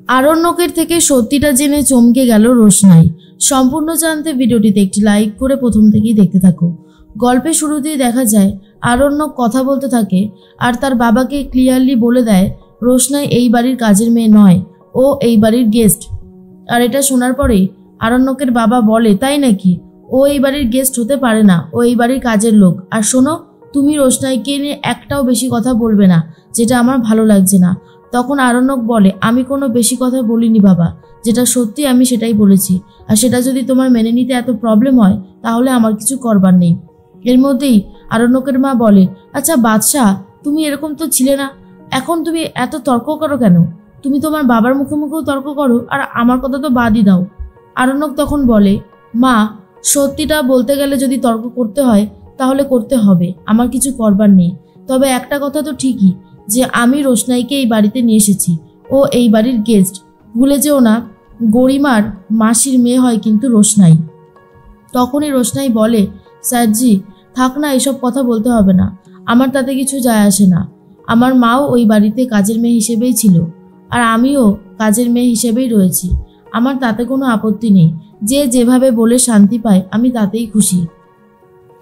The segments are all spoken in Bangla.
আরণ্যকের থেকে সত্যিটা জেনে চমকে গেল রোশনাই। সম্পূর্ণ জানতে ভিডিওটিতে একটি লাইক করে প্রথম থেকেই দেখতে থাকো। গল্পের শুরুতেই দেখা যায় আরণ্যক কথা বলতে থাকে আর তার বাবাকে ক্লিয়ারলি বলে দেয় রোশনাই এই বাড়ির কাজের মেয়ে নয়, ও এই বাড়ির গেস্ট। আর এটা শোনার পরেই আরণ্যকের বাবা বলে, তাই নাকি? ও এই বাড়ির গেস্ট হতে পারে না, ও এই বাড়ির কাজের লোক। আর শোনো, তুমি রোশনাইকে নিয়ে একটাও বেশি কথা বলবে না, যেটা আমার ভালো লাগছে না। তখন আরণ্যক বলে, আমি কোনো বেশি কথা বলিনি বাবা, যেটা সত্যি আমি সেটাই বলেছি। আর সেটা যদি তোমার মেনে নিতে এত প্রবলেম হয় তাহলে আমার কিছু করবার নেই। এর মধ্যেই আরণ্যকের মা বলে, আচ্ছা বাদশাহ, তুমি এরকম তো ছিলে না, এখন তুমি এত তর্ক করো কেন? তুমি তোমার বাবার মুখে মুখেও তর্ক করো আর আমার কথা তো বাদই দাও। আরণ্যক তখন বলে, মা, সত্যিটা বলতে গেলে যদি তর্ক করতে হয় তাহলে করতে হবে, আমার কিছু করবার নেই। তবে একটা কথা তো ঠিকই যে আমি রোশনাইকে এই বাড়িতে নিয়ে এসেছি, ও এই বাড়ির গেস্ট। ভুলে যেও না, গরিমার মাসির মেয়ে হয় কিন্তু রোশনাই। তখনই রোশনাই বলে, স্যারজি থাক না, এসব কথা বলতে হবে না, আমার তাতে কিছু যায় আসে না। আমার মাও ওই বাড়িতে কাজের মেয়ে হিসেবেই ছিল আর আমিও কাজের মেয়ে হিসেবেই রয়েছি, আমার তাতে কোনো আপত্তি নেই। যে যেভাবে বলে শান্তি পায় আমি তাতেই খুশি।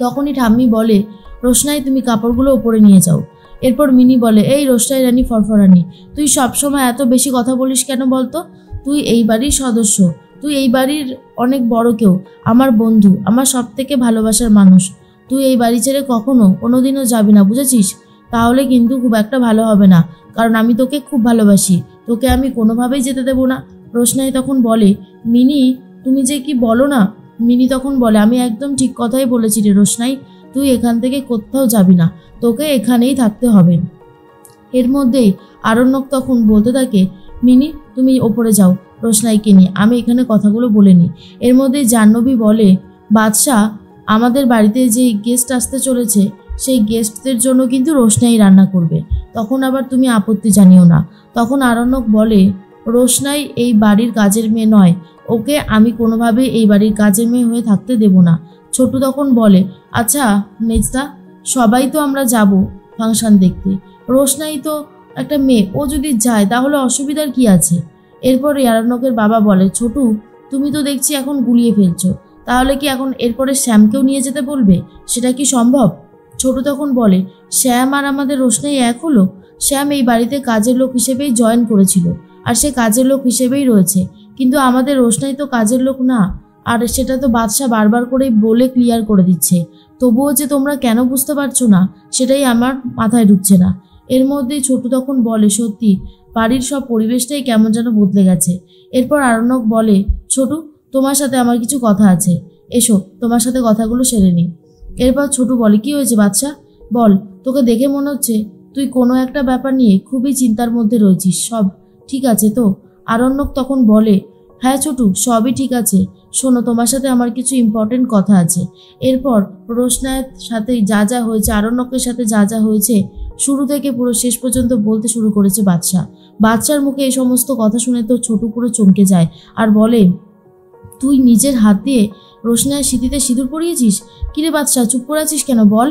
তখনই ঠাম্মি বলে, রোশনাই তুমি কাপড়গুলো ওপরে নিয়ে যাও। এরপর মিনি বলে, এই রোশনাই রানী ফরফরানি, তুই সবসময় এত বেশি কথা বলিস কেন বলতো? তুই এই বাড়ির সদস্য, তুই এই বাড়ির অনেক বড় কেউ, আমার বন্ধু, আমার সব থেকে ভালোবাসার মানুষ। তুই এই বাড়ি ছেড়ে কখনো কোনোদিনও যাবি না, বুঝেছিস? তাহলে কিন্তু খুব একটা ভালো হবে না, কারণ আমি তোকে খুব ভালোবাসি, তোকে আমি কোনোভাবেই যেতে দেবো না। রোশনাই তখন বলে, মিনি তুমি যে কি বলো না। মিনি তখন বলে, আমি একদম ঠিক কথাই বলেছি রে রোশনাই, তুই এখান থেকে কোথাও যাবি না, তোকে এখানেই থাকতে হবে। এর মধ্যেই আরণ্যক তখন বলতে থাকে, মিনি তুমি ওপরে যাও রোশনাইকে নিয়ে, আমি এখানে কথাগুলো বলে নিই। এর মধ্যে জাহ্নবী বলে, বাদশাহ, আমাদের বাড়িতে যে গেস্ট আসতে চলেছে সেই গেস্টদের জন্য কিন্তু রোশনাই রান্না করবে, তখন আবার তুমি আপত্তি জানিও না। তখন আরণ্যক বলে, রোশনাই এই বাড়ির কাজের মেয়ে নয়, ওকে আমি কোনোভাবে এই বাড়ির কাজের মেয়ে হয়ে থাকতে দেব না। ছোটু তখন বলে, আচ্ছা মেজদা, সবাই তো আমরা যাব ফাংশন দেখতে, রোশনাই তো একটা মেয়ে, ও যদি যায় তাহলে অসুবিধার কি আছে? এরপরে আরণ্যকের বাবা বলে, ছোটু তুমি তো দেখছি এখন গুলিয়ে ফেলছো, তাহলে কি এখন এরপরে শ্যামকেও নিয়ে যেতে বলবে? সেটা কি সম্ভব? ছোটু তখন বলে, শ্যাম আর আমাদের রোশনাই এক হলো? শ্যাম এই বাড়িতে কাজের লোক হিসেবেই জয়েন করেছিল আর সে কাজের লোক হিসেবেই রয়েছে, কিন্তু আমাদের রোশনাই তো কাজের লোক না। আর সেটা তো বাদশা বারবার করে বলে ক্লিয়ার করে দিচ্ছে, তবুও যে তোমরা কেন বুঝতে পারছো না সেটাই আমার মাথায় ঢুকছে না। এর মধ্যেই ছোটু তখন বলে, সত্যি বাড়ির সব পরিবেশটাই কেমন যেন বদলে গেছে। এরপর আরণ্যক বলে, ছোটু তোমার সাথে আমার কিছু কথা আছে, এসো তোমার সাথে কথাগুলো সেরে নিই। এরপর ছোটু বলে, কি হয়েছে বাদশা, বল, তোকে দেখে মনে হচ্ছে তুই কোনো একটা ব্যাপার নিয়ে খুবই চিন্তার মধ্যে রয়েছিস, সব ঠিক আছে তো? আরণ্যক তখন বলে, হ্যাঁ ছোটু, সবই ঠিক আছে, শোনো তোমার সাথে আমার কিছু ইম্পর্টেন্ট কথা আছে। এরপর রোশনাইয়ের সাথে যা যা হয়েছে, আরণ্যকের সাথে যা যা হয়েছে শুরু থেকে পুরো শেষ পর্যন্ত বলতে শুরু করেছে বাদশা। বাদশার মুখে এই সমস্ত কথা শুনে তো ছোটু পুরো চমকে যায় আর বলে, তুই নিজের হাত দিয়ে রোশনাইয়ের সিঁথিতে সিঁদুর পরিয়েছিস? কিরে বাদশা, চুপ করে আছিস কেন, বল।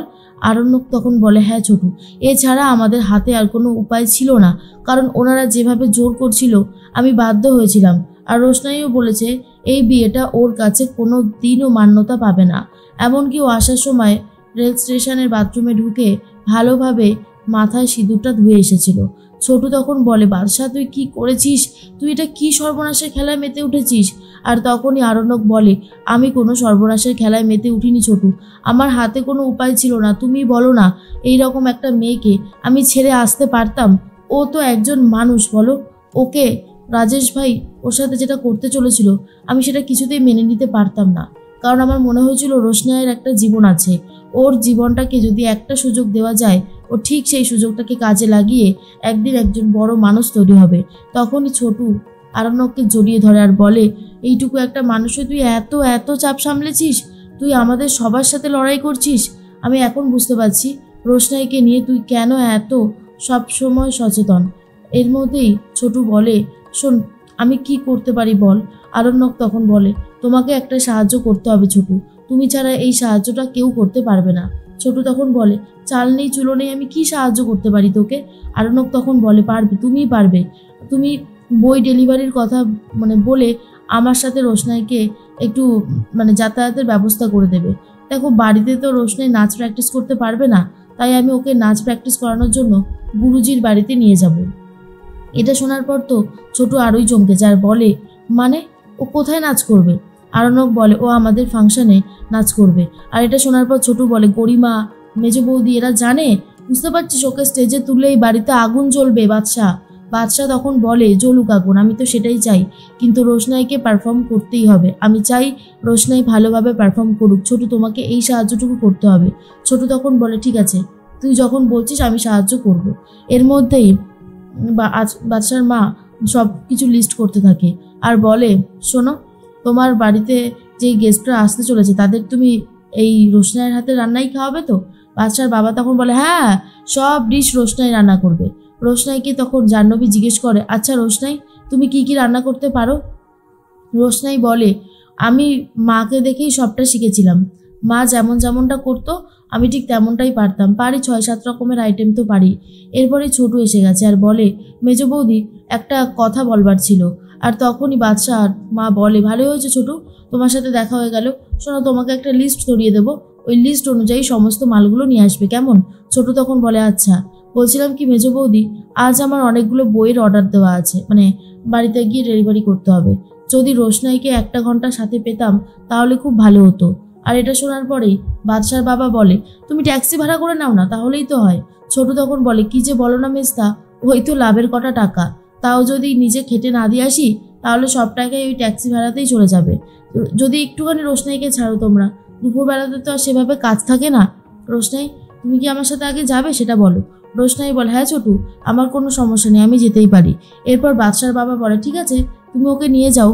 আরণ্যক তখন বলে, হ্যাঁ ছোটু, এছাড়া আমাদের হাতে আর কোনো উপায় ছিল না, কারণ ওনারা যেভাবে জোর করছিল আমি বাধ্য হয়েছিলাম। আর রোশনাইও বলেছে এই বিয়েটা ওর কাছে কোনো দিনও মান্যতা পাবে না। এমনকি ও আসার সময় রেল স্টেশনের বাথরুমে ঢুকে ভালোভাবে মাথায় সিঁদুরটা ধুয়ে এসেছিল। ছোটু তখন বলে, বাদশা তুই কি করেছিস, তুই এটা কি সর্বনাশের খেলায় মেতে উঠেছিস? আর তখনই আরণ্যক বলে, আমি কোনো সর্বনাশের খেলায় মেতে উঠিনি ছোটু, আমার হাতে কোনো উপায় ছিল না। তুমি বলো না, এই রকম একটা মেয়েকে আমি ছেড়ে আসতে পারতাম? ও তো একজন মানুষ, বলো। ওকে রাজেশ ভাই ওর সাথে যেটা করতে চলেছিল আমি সেটা কিছুতেই মেনে নিতে পারতাম না, কারণ আমার মনে হয়েছিল রোশনাইয়ের একটা জীবন আছে, ওর জীবনটাকে যদি একটা সুযোগ দেওয়া যায় ও ঠিক সেই সুযোগটাকে কাজে লাগিয়ে একদিন একজন বড় মানুষ তৈরি হবে। তখনই ছোটু আরণ্যককে জড়িয়ে ধরে আর বলে, এইটুকু একটা মানুষে তুই এত এত চাপ সামলেছিস, তুই আমাদের সবার সাথে লড়াই করছিস। আমি এখন বুঝতে পারছি রোশনাইকে নিয়ে তুই কেন এত সব সময় সচেতন। এর মধ্যেই ছোটু বলে, শোন আমি কি করতে পারি বল। আরণ্যক তখন বলে, তোমাকে একটা সাহায্য করতে হবে ছোটু, তুমি ছাড়া এই সাহায্যটা কেউ করতে পারবে না। ছোটু তখন বলে, চাল নেই চুলো নেই, আমি কি সাহায্য করতে পারি তোকে? আরণ্যক তখন বলে, পারবে, তুমিই পারবে, তুমি বই ডেলিভারির কথা বলে আমার সাথে রোশনাইকে একটু যাতায়াতের ব্যবস্থা করে দেবে। দেখো বাড়িতে তো রোশনাই নাচ প্র্যাকটিস করতে পারবে না, তাই আমি ওকে নাচ প্র্যাকটিস করানোর জন্য গুরুজির বাড়িতে নিয়ে যাব। এটা শোনার পর তো ছোটু আরোই চমকে যায়, বলে মানে ও কোথায় নাচ করবে? আরণ্যক বলে ও আমাদের ফাংশনে নাচ করবে। আর এটা শোনার পর ছোটু বলে গরিমা, মেজ বৌদি এরা জানে? বুঝতে পারছিস ওকে স্টেজে তুললেই বাড়িতে আগুন জ্বলবে। বাদশাহ তখন বলে জ্বলুক আগুন, আমি তো সেটাই চাই, কিন্তু রোশনাইকে পারফর্ম করতেই হবে। আমি চাই রোশনাই ভালোভাবে পারফর্ম করুক। ছোটু তোমাকে এই সাহায্যটুকু করতে হবে। ছোটু তখন বলে ঠিক আছে, তুই যখন বলছিস আমি সাহায্য করব। এর মধ্যেই বাদশার মা সব কিছু লিস্ট করতে থাকে আর বলে শোনো, তোমার বাড়িতে যে গেস্টরা আসতে চলেছে তাদের তুমি এই রোশনাইয়ের হাতে রান্নাই খাওয়াবে তো? বাদশার বাবা তখন বলে হ্যাঁ, সব ডিশ রোশনাই রান্না করবে। রোশনাইকে তখন জাহ্নবী জিজ্ঞেস করে আচ্ছা রোশনাই, তুমি কি কি রান্না করতে পারো? রোশনাই বলে আমি মাকে দেখেই সবটা শিখেছিলাম। মা যেমনটা করতো আমি ঠিক তেমনটাই পারতাম। পারি 6-7 রকমের আইটেম তো পারি। এরপরে ছোটু এসে গেছে আর বলে মেজ বৌদি একটা কথা বলবার ছিল। আর তখনই বাদশাহ মা বলে ভালোই হয়েছে ছোটু, তোমার সাথে দেখা হয়ে গেল। শোনো, তোমাকে একটা লিস্ট ধরিয়ে দেবো, ওই লিস্ট অনুযায়ী সমস্ত মালগুলো নিয়ে আসবে, কেমন? ছোটু তখন বলে আচ্ছা। বলছিলাম কি মেজ বৌদি, আজ আমার অনেকগুলো বইয়ের অর্ডার দেওয়া আছে, বাড়িতে গিয়ে ডেলিভারি করতে হবে। যদি রোশনাইকে 1 ঘন্টা সাথে পেতাম তাহলে খুব ভালো হতো। আর এটা শোনার পরেই বাদশার বাবা বলে তুমি ট্যাক্সি ভাড়া করে নাও না, তাহলেই তো হয়। ছোটু তখন বলে কি যে বলো না মেজদা, ওই তো লাভের কটা টাকা, তাও যদি নিজে খেটে না দিয়ে আসি তাহলে সব টাকাই ওই ট্যাক্সি ভাড়াতেই চলে যাবে। যদি একটুখানি রোশনাইকে ছাড়ো তোমরা, দুপুরবেলাতে তো আর সেভাবে কাজ থাকে না। রোশনাই, তুমি কি আমার সাথে আগে যাবে সেটা বলো। রোশনাই বলে হ্যাঁ ছোটু, আমার কোনো সমস্যা নেই, আমি যেতেই পারি। এরপর বাদশার বাবা বলে ঠিক আছে, তুমি ওকে নিয়ে যাও,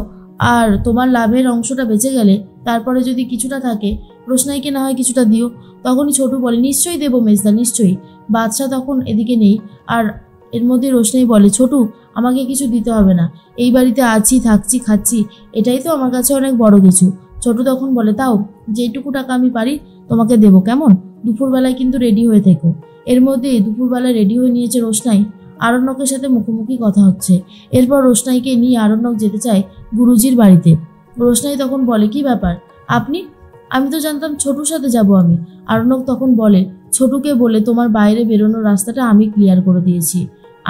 আর তোমার লাভের অংশটা বেঁচে গেলে তারপরে যদি কিছুটা থাকে রোশনাইকে না হয় কিছুটা দিও। তখনই ছোটু বলে নিশ্চয়ই দেবো মেজদা, নিশ্চয়ই। বাদশাহ তখন এদিকে নেই, আর এর মধ্যে রোশনাই বলে ছোটু, আমাকে কিছু দিতে হবে না, এই বাড়িতে আছি, থাকছি, খাচ্ছি, এটাই তো আমার কাছে অনেক বড় কিছু। ছোটু তখন বলে তাও যেটুকু টাকা আমি পারি তোমাকে দেবো, কেমন? দুপুরবেলায় কিন্তু রেডি হয়ে থেকো। এর মধ্যে দুপুরবেলায় রেডি হয়ে নিয়েছে রোশনাই, আরণ্যকের সাথে মুখোমুখি কথা হচ্ছে। এরপর রোশনাইকে নিয়ে আরণ্যক যেতে চায় গুরুজির বাড়িতে। রোশনাই তখন বলে কি ব্যাপার আপনি? আমি তো জানতাম ছোটুর সাথে যাব আমি। আরণ্যক তখন বলে ছোটুকে বলে তোমার বাইরে বেরোনোর রাস্তাটা আমি ক্লিয়ার করে দিয়েছি,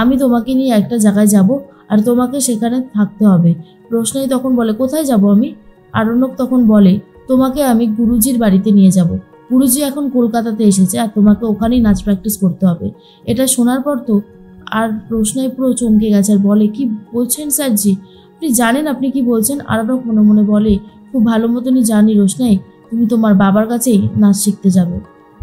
আমি তোমাকে নিয়ে একটা জায়গায় যাব আর তোমাকে সেখানে থাকতে হবে। রোশনাই তখন বলে কোথায় যাব আমি? আরণ্যক তখন বলে তোমাকে আমি গুরুজির বাড়িতে নিয়ে যাব। গুরুজি এখন কলকাতাতে এসেছে আর তোমাকে ওখানেই নাচ প্র্যাকটিস করতে হবে। এটা শোনার পর তো আর রোশনাই পুরো চমকে গেছে আর বলে কি বলছেন স্যারজি, আপনি জানেন আপনি কি বলছেন? আরণ্যক মনে মনে বলে খুব ভালো মতনই জানি রোশনাই, তুমি তোমার বাবার কাছেই নাচ শিখতে যাবে।